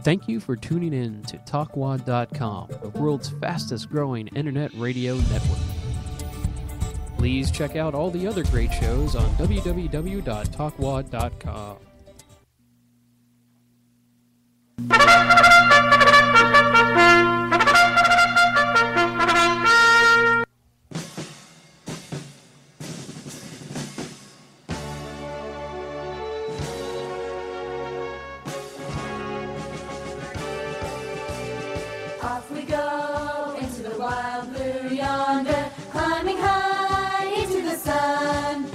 Thank you for tuning in to Talkwad.com, the world's fastest growing internet radio network. Please check out all the other great shows on www.talkwad.com. Off we go into the wild blue yonder, climbing high into the sun.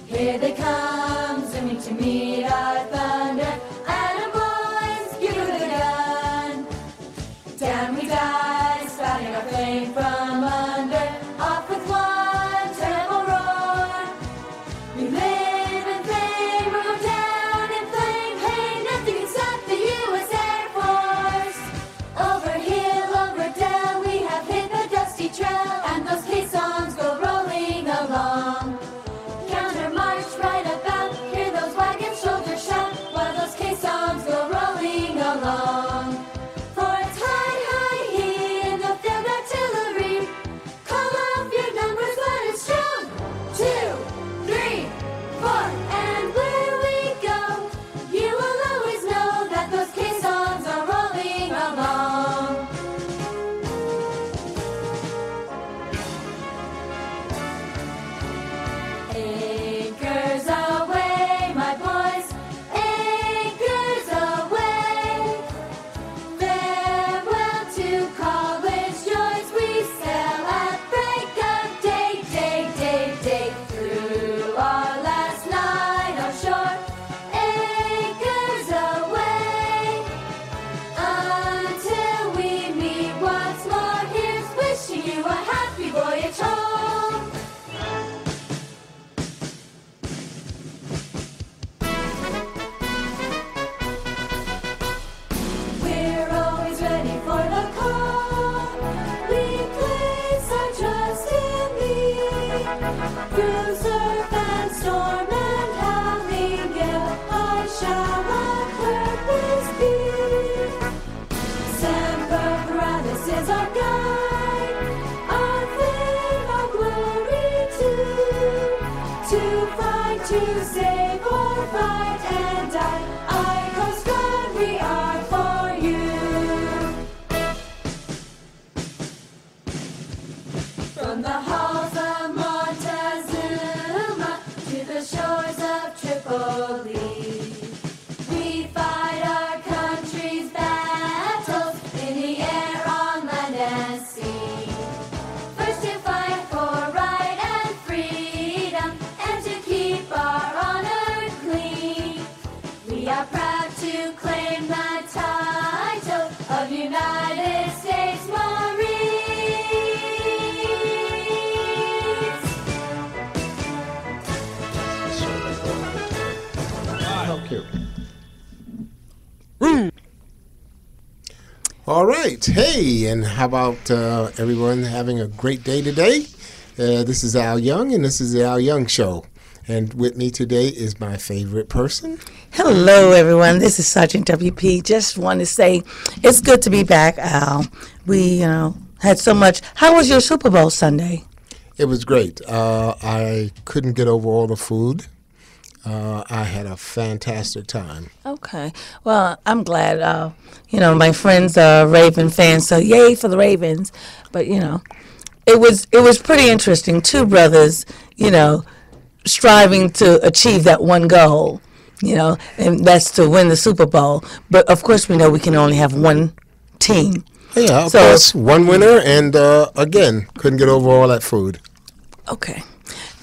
Here they come, zooming to meet our thunder. Atom boys, give her the gun. Down we dive, spouting our flame from under. Off with one terrible roar. We live in flame, or go down in flame. Hey, nothing can stop the U.S. Air Force. Over hill, over dell, we have hit the dusty trail, and those caissons go rolling along. Counter march right about, hear those wagons shoulders shout, while those caissons go rolling along. For it's high, high here in the field artillery. Call off your numbers, but it's strong. 2, 3, 4, and where we go, you will always know that those caissons are rolling along. Anchors away, my boys, anchors away. Farewell to college joys, we sail at break of day, day, day, day. Through our last night offshore, anchors away. Until we meet once more, here's wishing you a happy voyage home. We're always ready for the call. We place our trust in thee. Through surf and storm and howling gale, I shall our purpose be. Semper Paratus is our guide, our fame, our glory too. To fight, to save, or fight and die, I Coast Guard, we are for you. From the halls of Montezuma to the shores of Tripoli, we fight our country's battles in the air, on land and sea. First to fight for right and freedom, and to keep our honor clean. We are proud to claim the title of United States Marines. How cute. All right. Hey, and how about everyone having a great day today? This is Al Young, and this is the Al Young Show. And with me today is my favorite person. Hello, everyone. This is Sergeant WP. Just want to say it's good to be back, Al. We, had so much. How was your Super Bowl Sunday? It was great. I couldn't get over all the food. I had a fantastic time. Okay. Well, I'm glad. My friends are Raven fans, so yay for the Ravens. But it was pretty interesting. Two brothers, striving to achieve that one goal, and that's to win the Super Bowl. But of course, we know we can only have one team. Yeah, of course, one winner, and again, couldn't get over all that food. Okay.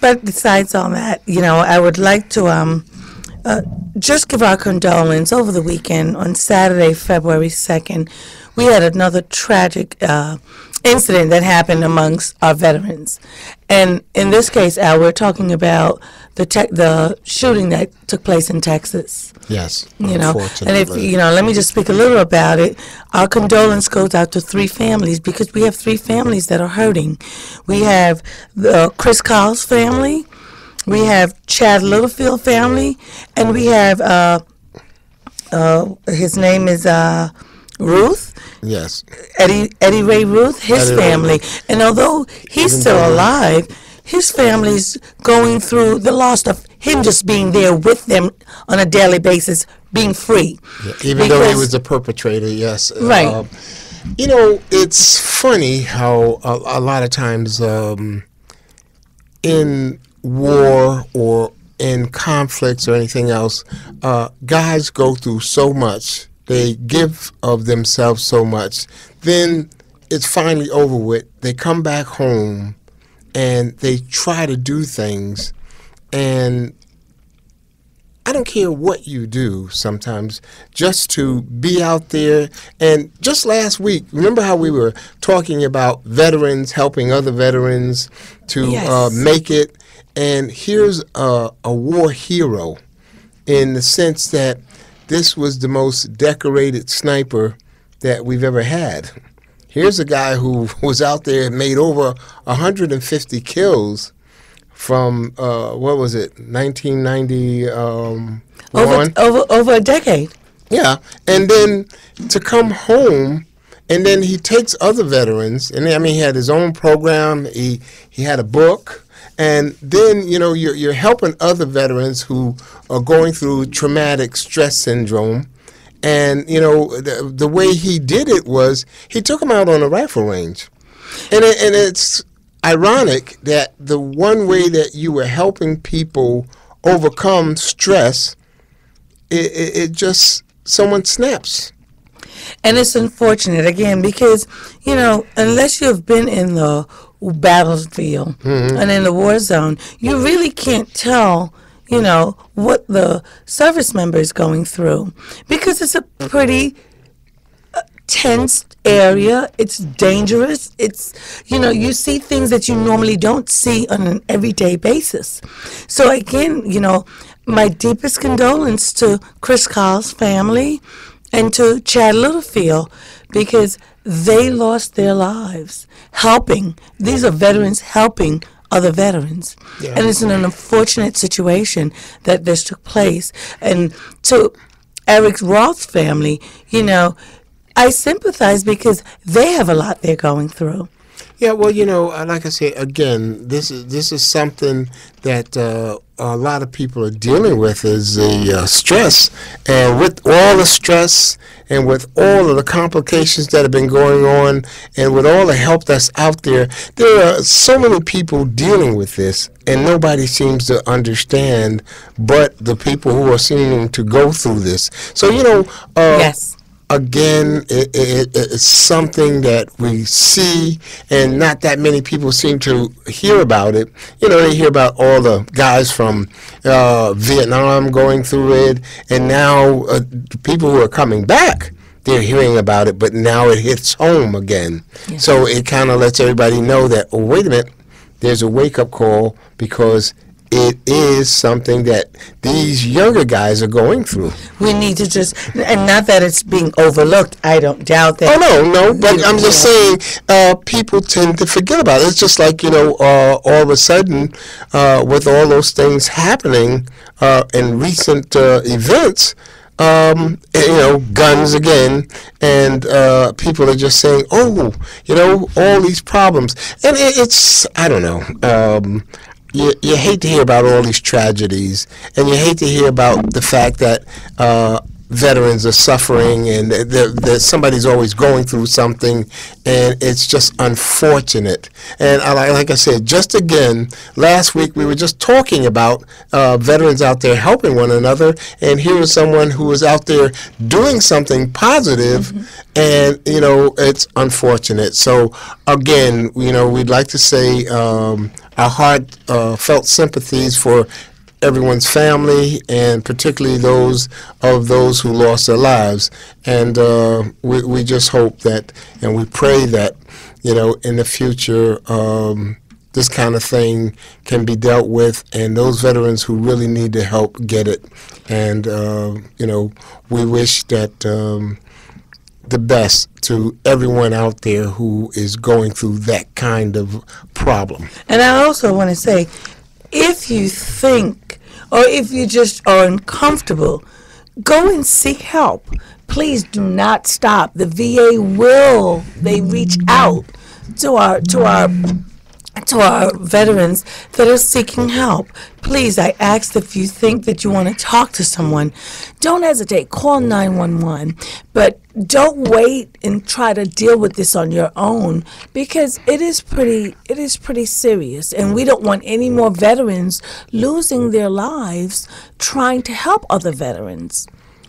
But besides all that, I would like to just give our condolence. Over the weekend, on Saturday, February 2nd, we had another tragic incident that happened amongst our veterans. And in this case, Al, we're talking about the shooting that took place in Texas. Yes, And if unfortunately. let me just speak a little about it. Our condolence goes out to 3 families, because we have 3 families that are hurting. We have the Chris Carl's family, we have Chad Littlefield family, and we have his name is Ruth. Yes. Eddie Ray Ruth, his Eddie Ray family. And although he's still alive, his family's going through the loss of him just being there with them on a daily basis, being free. Yeah, even though he was a perpetrator, yes. Right. It's funny how a lot of times in war or in conflicts or anything else, guys go through so much. They give of themselves so much. Then it's finally over with. They come back home and they try to do things, and I don't care what you do sometimes, just to be out there. And just last week, remember how we were talking about veterans helping other veterans to make it? And here's a war hero in the sense that this was the most decorated sniper that we've ever had. Here's a guy who was out there and made over 150 kills from, 1990? Over a decade. Yeah, and then to come home, and then he takes other veterans, and I mean, he had his own program, he had a book, and then, you're helping other veterans who are going through traumatic stress syndrome. And, the way he did it was he took them out on a rifle range. And it's ironic that the one way that you were helping people overcome stress, it just, someone snaps. And it's unfortunate, again, because, unless you've been in the battlefield and in the war zone, you really can't tell what the service member is going through, because it's a pretty tense area. It's dangerous. It's, you see things that you normally don't see on an everyday basis. So again, my deepest condolence to Chris Carl's family and to Chad Littlefield, because they lost their lives helping. These are veterans helping other veterans. Yeah. And it's an unfortunate situation that this took place. And to Eric Roth's family, I sympathize because they have a lot they're going through. Yeah, well, like I say, again, this is something that a lot of people are dealing with, is the stress. And with all the stress and with all of the complications that have been going on and with all the help that's out there are so many people dealing with this, and nobody seems to understand but the people who are seeming to go through this. So, yes. Again, it's something that we see, and not that many people seem to hear about it. They hear about all the guys from Vietnam going through it, and now the people who are coming back, they're hearing about it, but now it hits home again. Yeah. So it kind of lets everybody know that, oh, wait a minute, there's a wake-up call, because it is something that these younger guys are going through. We need to just, and not that it's being overlooked, I don't doubt that. Oh, no, but I'm just saying people tend to forget about it. It's just like, all of a sudden, with all those things happening in recent events, guns again, and people are just saying, oh, all these problems. And it's, I don't know, you hate to hear about all these tragedies, and you hate to hear about the fact that veterans are suffering, and that somebody's always going through something, and it's just unfortunate. And like I said, just again, last week we were just talking about veterans out there helping one another, and here is someone who is out there doing something positive, and it's unfortunate. So again, we'd like to say our heartfelt sympathies for everyone's family, and particularly those who lost their lives. And we just hope that, and we pray that, in the future, this kind of thing can be dealt with, and those veterans who really need the help get it. And, we wish that the best to everyone out there who is going through that kind of problem. And I also want to say, if you think, or if you just are uncomfortable go and seek help. Please do not stop. The VA they reach out to our veterans that are seeking help. Please, I ask, if you think that you want to talk to someone, don't hesitate. Call 911. But don't wait and try to deal with this on your own, because it is pretty serious, and we don't want any more veterans losing their lives trying to help other veterans.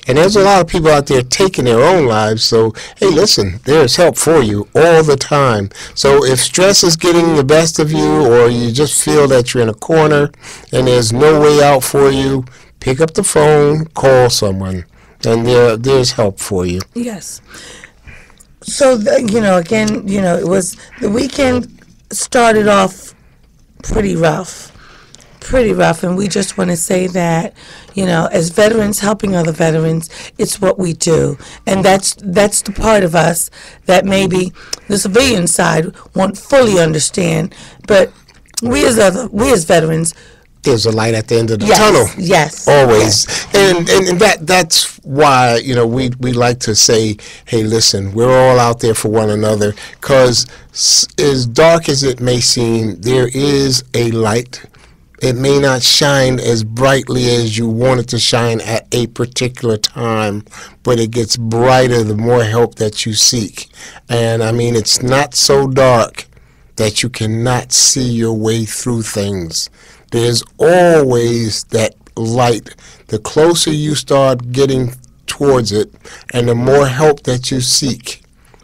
And there's a lot of people out there taking their own lives. So, hey, listen, there's help for you all the time. So if stress is getting the best of you, or you just feel that you're in a corner and there's no way out for you, pick up the phone, call someone, and there's help for you. Yes. So, again, it was the weekend started off pretty rough, and we just want to say that, as veterans helping other veterans, it's what we do, and that's the part of us that maybe the civilian side won't fully understand, but we as veterans, there's a light at the end of the tunnel. Yes. Always. Yes. And that's why, we like to say, hey, listen, we're all out there for one another, because as dark as it may seem, there is a light. It may not shine as brightly as you want it to shine at a particular time, but it gets brighter the more help that you seek. And I mean, it's not so dark that you cannot see your way through things. There's always that light. The closer you start getting towards it, and the more help that you seek,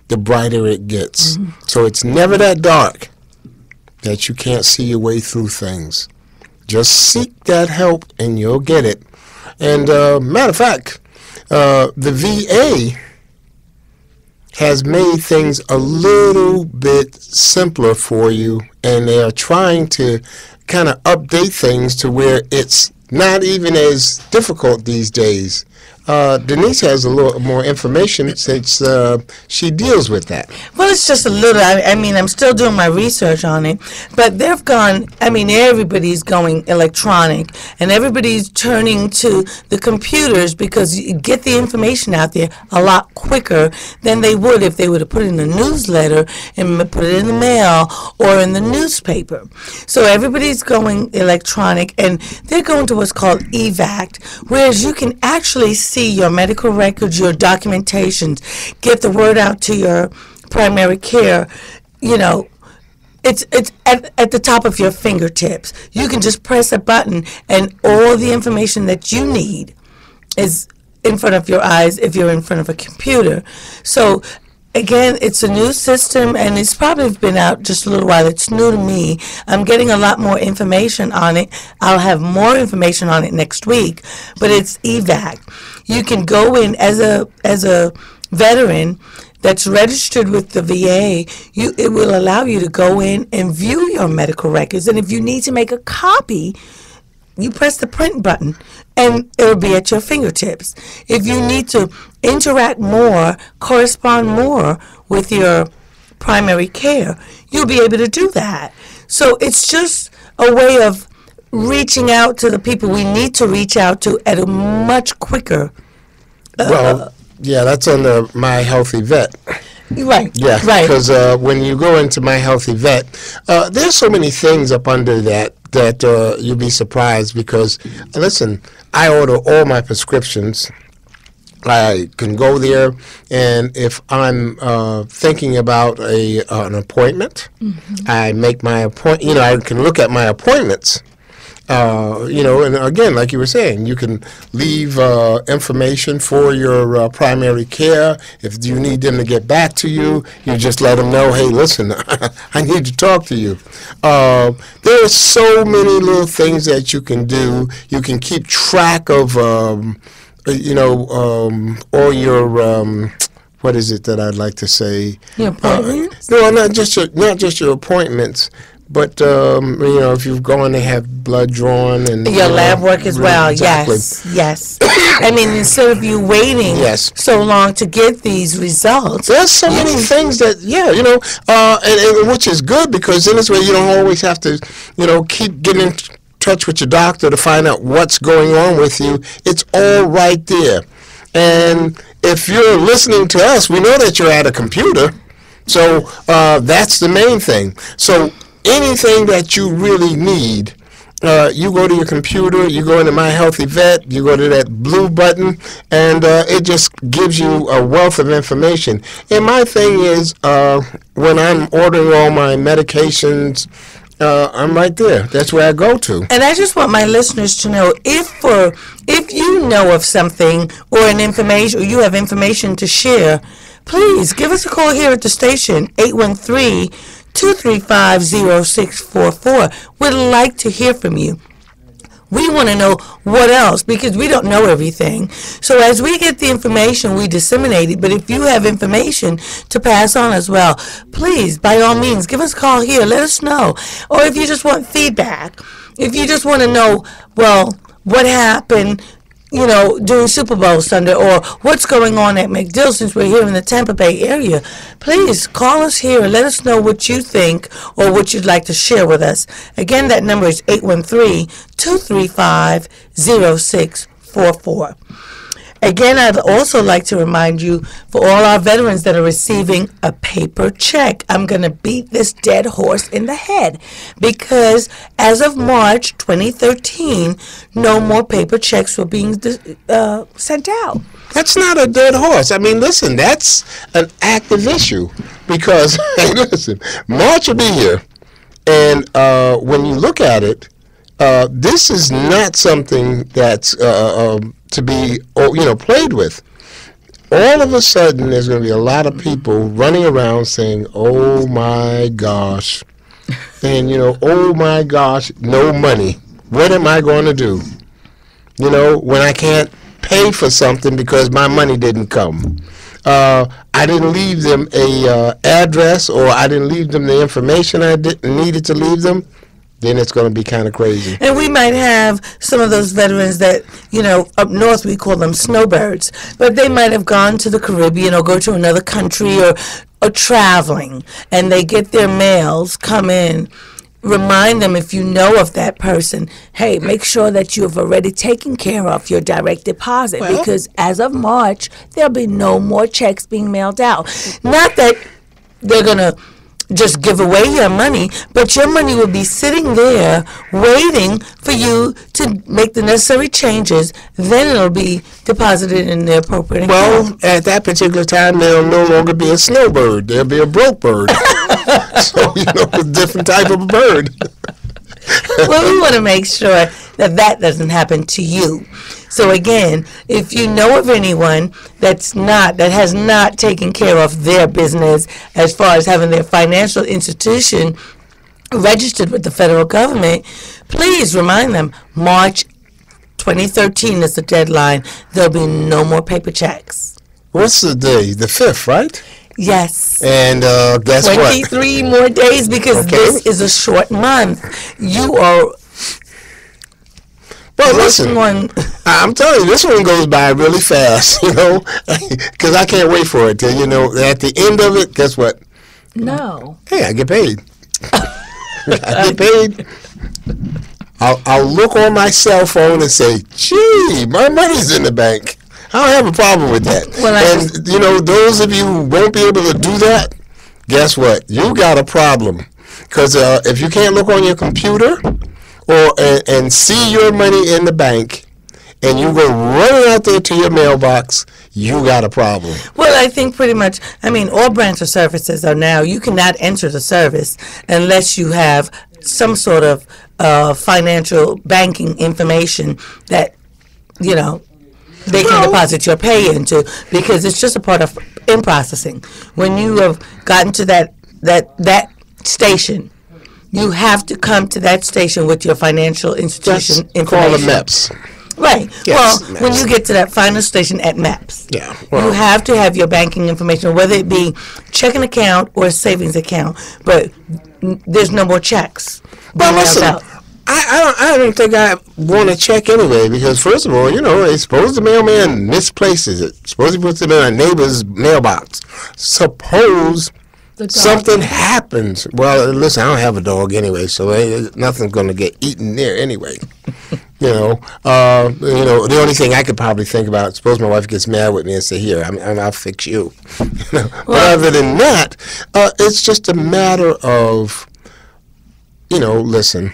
the brighter it gets. Mm-hmm. So it's never that dark that you can't see your way through things. Just seek that help and you'll get it. And matter of fact, the VA has made things a little bit simpler for you, and they are trying to kind of update things to where it's not even as difficult these days. Denise has a little more information since she deals with that. Well, it's just a little. I mean, I'm still doing my research on it, but they've gone. I mean, everybody's going electronic, and everybody's turning to the computers because you get the information out there a lot quicker than they would if they would have put it in a newsletter and put it in the mail or in the newspaper. So everybody's going electronic, and they're going to what's called EVAC, whereas you can actually see your medical records, your documentations, get the word out to your primary care. It's at the top of your fingertips. You can just press a button and all the information that you need is in front of your eyes if you're in front of a computer. So again, it's a new system, and it's probably been out just a little while. It's new to me. I'm getting a lot more information on it. I'll have more information on it next week, but it's EVAC. You can go in as a veteran that's registered with the VA. It will allow you to go in and view your medical records, and if you need to make a copy, you press the print button, and it'll be at your fingertips. If you need to interact more, correspond more with your primary care, you'll be able to do that. So it's just a way of reaching out to the people we need to reach out to at a much quicker. Yeah, that's under My Healthy Vet. Right. Yeah, right. Because when you go into My Healthy Vet, there's so many things up under that you'll be surprised, because, listen, I order all my prescriptions. I can go there, and if I'm thinking about an appointment, mm-hmm. I make my appointment. I can look at my appointments. And again, like you were saying, you can leave information for your primary care. If you need them to get back to you, you just let them know, hey, listen, I need to talk to you. There are so many little things that you can do. You can keep track of, all your, what is it that I'd like to say? Your appointments? No, not just your appointments. But, if you're going to have blood drawn and... Your lab work as well, exactly. Yes. I mean, instead of you waiting so long to get these results... There's so many things that, and which is good, because in this way you don't always have to, keep getting in touch with your doctor to find out what's going on with you. It's all right there. And if you're listening to us, we know that you're at a computer. So that's the main thing. So anything that you really need, you go to your computer, you go into My Healthy Vet, you go to that blue button, and it just gives you a wealth of information. And my thing is, when I'm ordering all my medications, I'm right there. That's where I go to. And I just want my listeners to know, if you know of something or an information, or you have information to share, please give us a call here at the station, 813-235-0644. We'd like to hear from you. We want to know what else, because we don't know everything. So as we get the information, we disseminate it. But if you have information to pass on as well, please, by all means, give us a call here. Let us know. Or if you just want feedback, if you just want to know, well, what happened, during Super Bowl Sunday, or what's going on at MacDill, since we're here in the Tampa Bay area, please call us here and let us know what you think or what you'd like to share with us. Again, that number is 813-235-0644. Again, I'd also like to remind you, for all our veterans that are receiving a paper check, I'm going to beat this dead horse in the head, because as of March 2013, no more paper checks were being sent out. That's not a dead horse. I mean, listen, that's an active issue, because, hey, listen, March will be here, and when you look at it, this is not something that's to be, played with. All of a sudden, there's going to be a lot of people running around saying, "Oh my gosh," and "Oh my gosh, no money. What am I going to do? When I can't pay for something because my money didn't come. I didn't leave them a address, or I didn't leave them the information I needed to leave them." Then it's going to be kind of crazy. And we might have some of those veterans that, up north we call them snowbirds, but they might have gone to the Caribbean or go to another country or traveling, and they get their mails come in. Remind them, if you know of that person, hey, make sure that you have already taken care of your direct deposit, because as of March, there'll be no more checks being mailed out. Not that they're going to just give away your money, but your money will be sitting there waiting for you to make the necessary changes. Then it'll be deposited in the appropriate account. Well, at that particular time, there'll no longer be a snowbird. There'll be a broke bird. So, a different type of bird. Well, we want to make sure that doesn't happen to you. So again, if you know of anyone that has not taken care of their business as far as having their financial institution registered with the federal government, please remind them, March 2013 is the deadline. There'll be no more paper checks. What's the day? The 5th, right? Yes. And guess 23 more days, because this is a short month. You are... Well, listen, I'm telling you, this one goes by really fast, because I can't wait for it till, at the end of it, guess what? No. Hey, I get paid. I get paid. I'll look on my cell phone and say, gee, my money's in the bank. I don't have a problem with that. Well, those of you who won't be able to do that, guess what? You got a problem. Because if you can't look on your computer and see your money in the bank, and you go running out there to your mailbox, you got a problem. Well, I think pretty much, all branch of services are now, you cannot enter the service unless you have some sort of financial banking information that, they can deposit your pay into, because it's just a part of in processing. When you have gotten to that station, you have to come to that station with your financial institution information. Call the MEPS. Right. Yes, well, when you get to that final station at MEPS, you have to have your banking information, whether it be checking account or a savings account. But there's no more checks. Well, listen, I don't think I want to check anyway, because first of all, suppose the mailman misplaces it. Suppose he puts it in a neighbor's mailbox. Suppose something happens. Well, listen, I don't have a dog anyway, so nothing's going to get eaten there anyway. The only thing I could probably think about, suppose my wife gets mad with me and say, here, I'll fix you. But other than that, it's just a matter of, listen,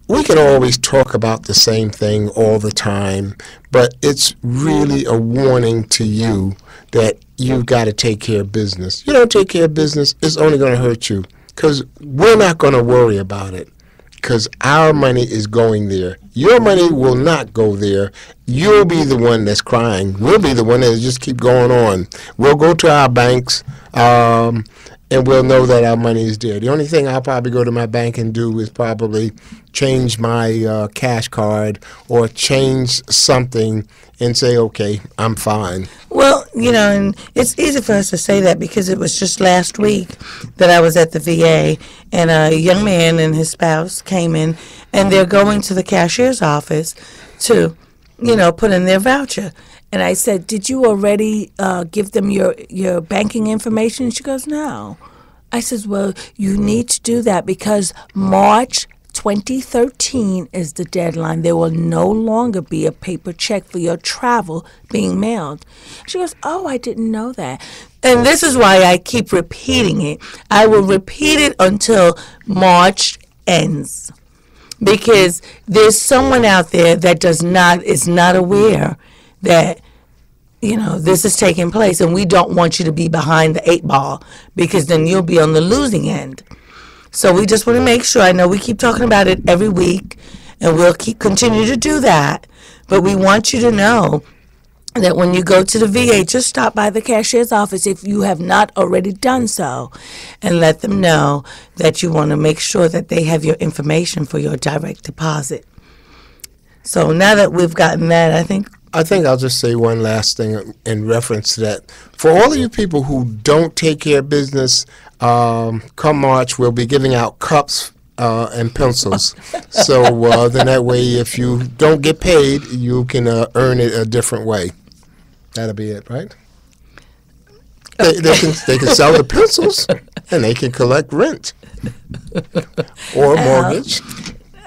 we can always talk about the same thing all the time, but it's really a warning to you that you've got to take care of business. You don't take care of business, it's only going to hurt you, because we're not going to worry about it. Because our money is going there. Your money will not go there. You'll be the one that's crying. We'll be the one that just keep going on. We'll go to our banks, and we'll know that our money is there. The only thing I'll probably go to my bank and do is probably change my cash card or change something and say, okay, I'm fine. Well, and it's easy for us to say that because it was just last week that I was at the VA and a young man and his spouse came in and they're going to the cashier's office to, put in their voucher. And I said, did you already give them your banking information? She goes, no. I says, well, you need to do that because March 2013 is the deadline. There will no longer be a paper check for your travel being mailed. She goes, oh, I didn't know that. And this is why I keep repeating it. I will repeat it until March ends. Because there's someone out there that is not aware that this is taking place, and we don't want you to be behind the 8 ball because then you'll be on the losing end. So we just want to make sure. I know we keep talking about it every week, and we'll continue to do that. But we want you to know that when you go to the VA, just stop by the cashier's office if you have not already done so, and let them know that you want to make sure that they have your information for your direct deposit. So now that we've gotten that, I think I'll just say one last thing in reference to that. For all of you people who don't take care of business, come March, we'll be giving out cups and pencils. So then that way, if you don't get paid, you can earn it a different way. That'll be it, right? They can sell the pencils, and they can collect rent or mortgage.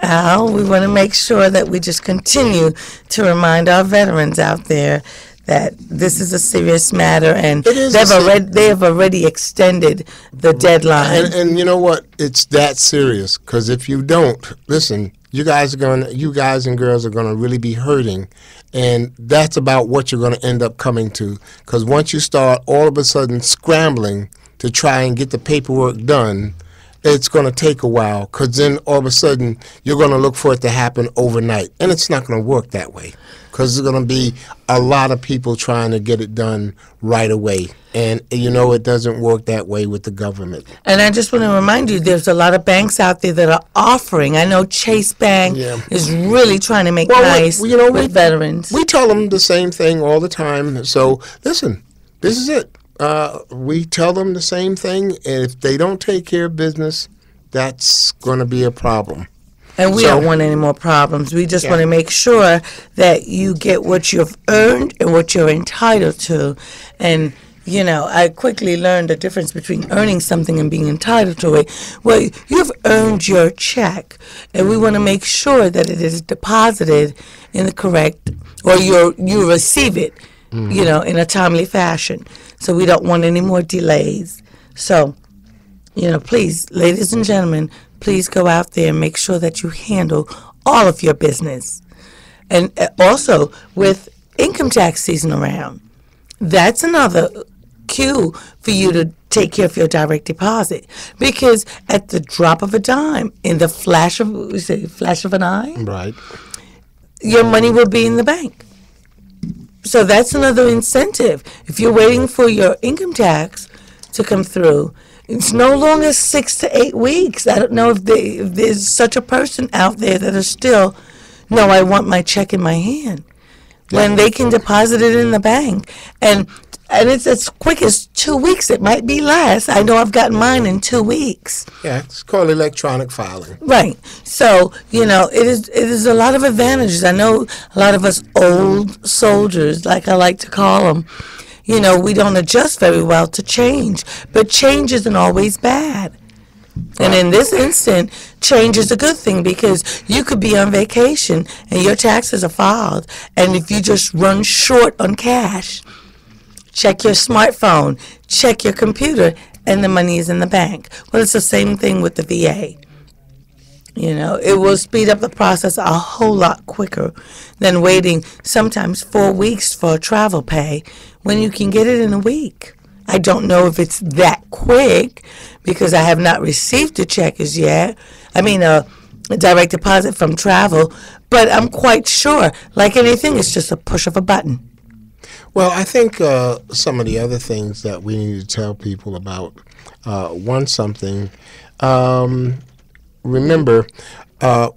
Al, we want to make sure that we just continue to remind our veterans out there that this is a serious matter, and they have already extended the deadline. And you know what? It's that serious, because if you don't, listen, you guys and girls are going to really be hurting, and that's about what you're going to end up coming to, because once you start all of a sudden scrambling to try and get the paperwork done, it's going to take a while, because then all of a sudden you're going to look for it to happen overnight, and it's not going to work that way, because there's going to be a lot of people trying to get it done right away, and it doesn't work that way with the government. And I just want to remind you, there's a lot of banks out there that are offering. I know Chase Bank is really trying to make with veterans. We tell them the same thing all the time. So listen, this is it. We tell them the same thing, and if they don't take care of business, that's going to be a problem. And we don't want any more problems. We just want to make sure that you get what you've earned and what you're entitled to. And, I quickly learned the difference between earning something and being entitled to it. Well, you've earned your check, and we want to make sure that it is deposited in the correct, or you receive it, in a timely fashion. So we don't want any more delays. So, please, ladies and gentlemen, please go out there and make sure that you handle all of your business. And also, with income tax season around, that's another cue for you to take care of your direct deposit. Because at the drop of a dime, in the flash of an eye, right, your money will be in the bank. So that's another incentive. If you're waiting for your income tax to come through, it's no longer 6 to 8 weeks. I don't know if there's such a person out there that is still, no, I want my check in my hand. When they can deposit it in the bank. And it's as quick as 2 weeks. It might be less. I know I've gotten mine in 2 weeks. Yeah, it's called electronic filing. Right. So, it is a lot of advantages. I know a lot of us old soldiers, like I like to call them, we don't adjust very well to change. But change isn't always bad. And in this instant, change is a good thing because you could be on vacation and your taxes are filed. And if you just run short on cash, check your smartphone, check your computer, and the money is in the bank. Well, it's the same thing with the VA. You know, it will speed up the process a whole lot quicker than waiting sometimes 4 weeks for travel pay when you can get it in a week. I don't know if it's that quick because I have not received a check as yet. I mean, a direct deposit from travel, but I'm quite sure, like anything, it's just a push of a button. Well, I think some of the other things that we need to tell people about, remember,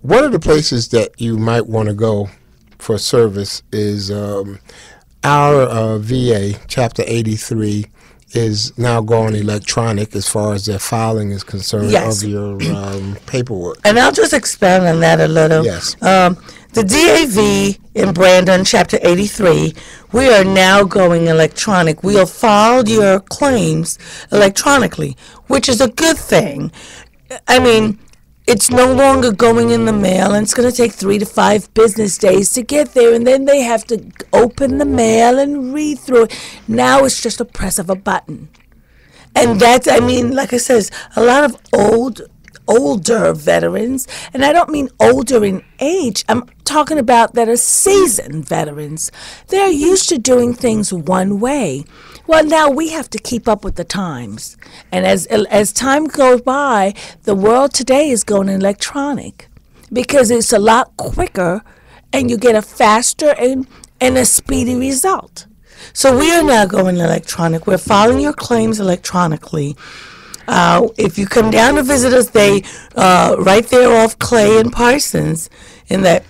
one of the places that you might want to go for service is our VA, Chapter 83, is now going electronic as far as their filing is concerned Yes. of your paperwork. And I'll just expand on that a little. Yes. The DAV in Brandon, Chapter 83, we are now going electronic. We'll file your claims electronically, which is a good thing. I mean, it's no longer going in the mail, and it's going to take 3 to 5 business days to get there, and then they have to open the mail and read through it. Now it's just a press of a button. And that's, I mean, like I says, a lot of older veterans, and I don't mean older in age, I'm talking about that are seasoned veterans. They're used to doing things one way. Well, now we have to keep up with the times. And as time goes by, the world today is going electronic because it's a lot quicker and you get a faster and a speedy result. So we are now going electronic. We're filing your claims electronically. If you come down to visit us, they right there off Clay and Parsons in that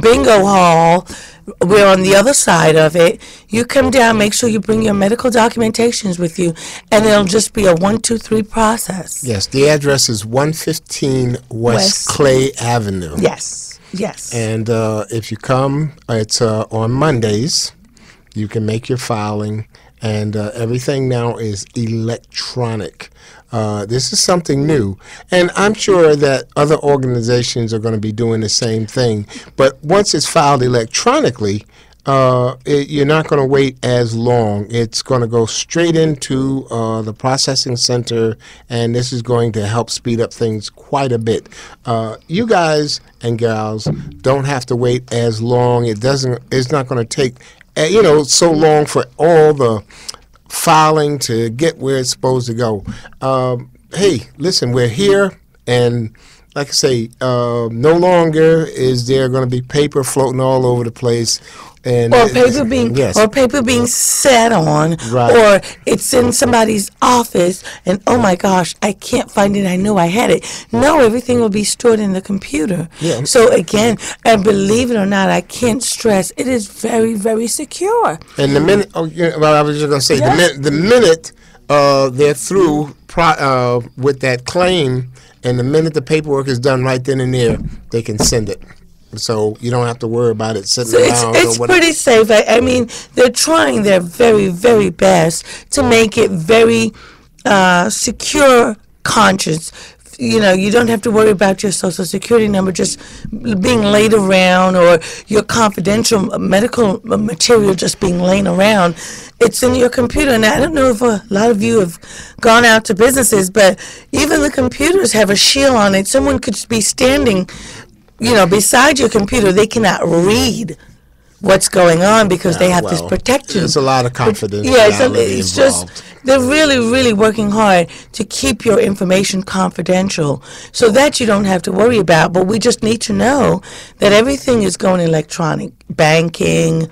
bingo hall. We're on the other side of it. You come down, make sure you bring your medical documentations with you, and it'll just be a 1, 2, 3 process. Yes, the address is 115 West Clay Avenue. Yes, yes. And if you come, it's on Mondays. You can make your filing, and everything now is electronic. This is something new, and I'm sure that other organizations are going to be doing the same thing. But once it's filed electronically, you're not going to wait as long. It's going to go straight into the processing center, and this is going to help speed up things quite a bit. You guys and gals don't have to wait as long. It's not going to take so long for all the filing to get where it's supposed to go. Hey, listen, we're here, and like I say, no longer is there going to be paper floating all over the place. And or paper being sat on, Right. or it's in somebody's office, and oh my gosh, I can't find it. I knew I had it. No, everything will be stored in the computer. Yeah. So again, and believe it or not, I can't stress, it is very, very secure. And the minute, I was just going to say, Yeah. the minute they're through with that claim, and the minute the paperwork is done right then and there, they can send it. So you don't have to worry about it sitting So around. it's or whatever. pretty safe. I mean, they're trying their very, very best to make it very secure conscious. You know, you don't have to worry about your social security number just being laid around or your confidential medical material just being laying around. It's in your computer. And I don't know if a lot of you have gone out to businesses, but even the computers have a shield on it. Someone could be standing, beside your computer. They cannot read what's going on because they have this protection. There's a lot of confidentiality it's involved. just they're really, really working hard to keep your information confidential so that you don't have to worry about. But we just need to know that everything is going electronic. Banking,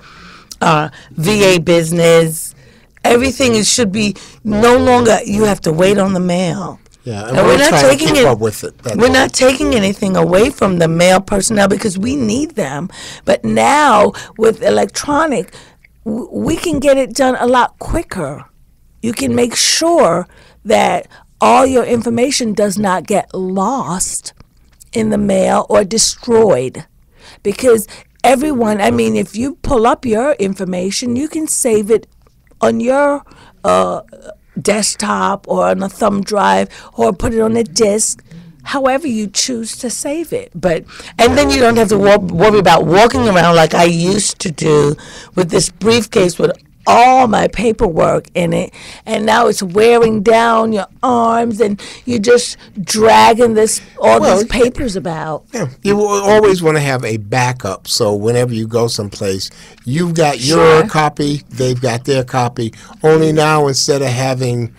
VA business, everything should be no longer you have to wait on the mail. Yeah, and we're not trying to keep up with it. We're not taking anything away from the mail personnel because we need them. But now with electronic, we can get it done a lot quicker. You can make sure that all your information does not get lost in the mail or destroyed. Because everyone, if you pull up your information, you can save it on your desktop or on a thumb drive or put it on a disk. However you choose to save it. And then you don't have to worry about walking around like I used to do with this briefcase with all my paperwork in it, and now it's wearing down your arms, and you're just dragging these papers about. Yeah, you always want to have a backup, so whenever you go someplace, you've got your copy, they've got their copy. Only now, instead of having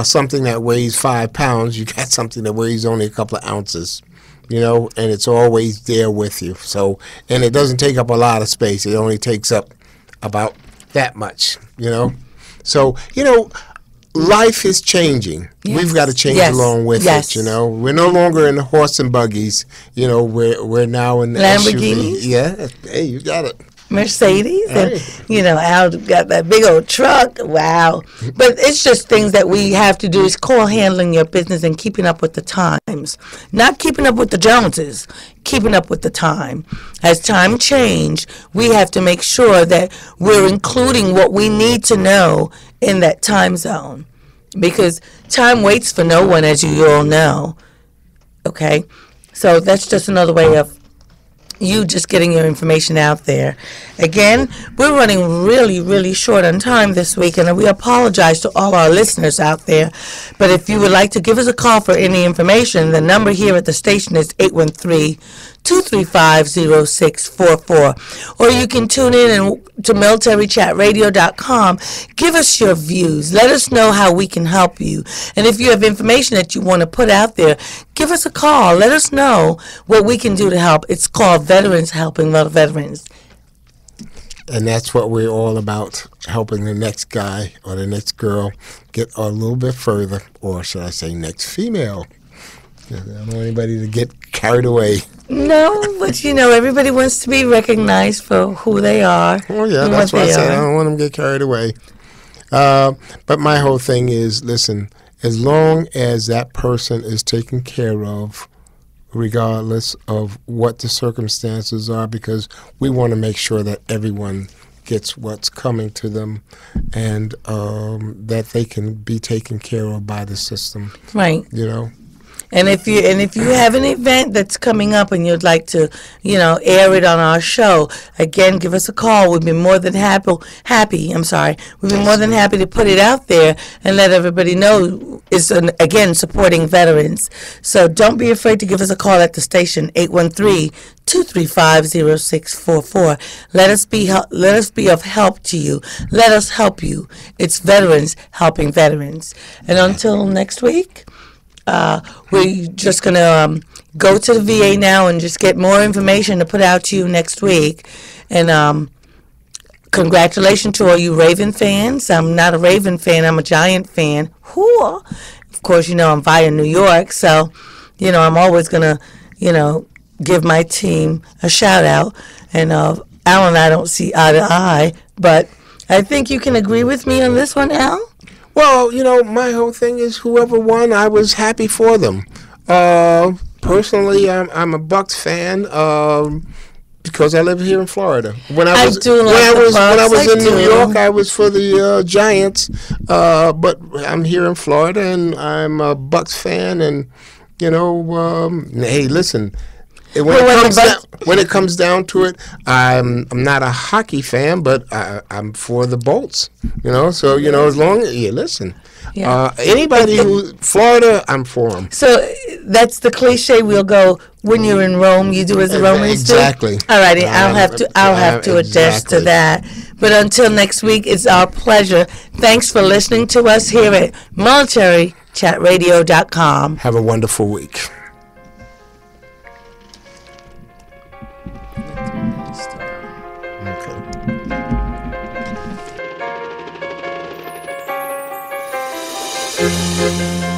something that weighs 5 pounds, you got something that weighs only a couple of ounces. And it's always there with you. So, and it doesn't take up a lot of space. It only takes up about that much, So, life is changing. Yes. We've got to change along with it, We're no longer in the horse and buggies, we're now in the Lamborghinis. SUV. Yeah, hey, you got it. Mercedes, and Al got that big old truck. Wow. But it's just things that we have to do is call handling your business and keeping up with the times. Not keeping up with the Joneses, keeping up with the time. As time change, we have to make sure that we're including what we need to know in that time zone. Because time waits for no one, as you all know. Okay? So that's just another way of you just getting your information out there. Again, we're running really, really short on time this week, and we apologize to all our listeners out there. But if you would like to give us a call for any information, the number here at the station is 813-235-0644. Or you can tune in to militarychatradio.com. Give us your views. Let us know how we can help you. And if you have information that you want to put out there, give us a call. Let us know what we can do to help. It's called Veterans Helping Other Veterans. And that's what we're all about, helping the next guy or the next girl get a little bit further, or should I say next female. I don't want anybody to get carried away. No, but everybody wants to be recognized for who they are. Oh, yeah, that's why I said I don't want them to get carried away. But my whole thing is, listen, as long as that person is taken care of, regardless of what the circumstances are, because we want to make sure that everyone gets what's coming to them, and that they can be taken care of by the system. Right. And if you have an event that's coming up and you'd like to, air it on our show, again, give us a call. We'd be more than happy. We'd be more than happy to put it out there and let everybody know it's, again, supporting veterans. So don't be afraid to give us a call at the station, 813-235-0644. Let us be of help to you. Let us help you. It's veterans helping veterans. And until next week, we're just going to go to the VA now and just get more information to put out to you next week. And congratulations to all you Raven fans. I'm not a Raven fan. I'm a Giant fan. Of course, I'm via New York. So, I'm always going to, give my team a shout out. And Al and I don't see eye to eye. But I think you can agree with me on this one, Al? Well, my whole thing is whoever won, I was happy for them. Personally, I'm a Bucks fan because I live here in Florida. When I was in New York, I was for the Giants. But I'm here in Florida, and I'm a Bucks fan. And hey, listen. When it comes down to it, I'm not a hockey fan, but I'm for the Bolts. So as long as listen, anybody who Florida, I'm for them. So that's the cliche. We'll go when you're in Rome, you do as the Romans exactly. do. All righty, I'll have to adjust to that. But until next week, it's our pleasure. Thanks for listening to us here at MilitaryChatRadio.com. Have a wonderful week. Okay.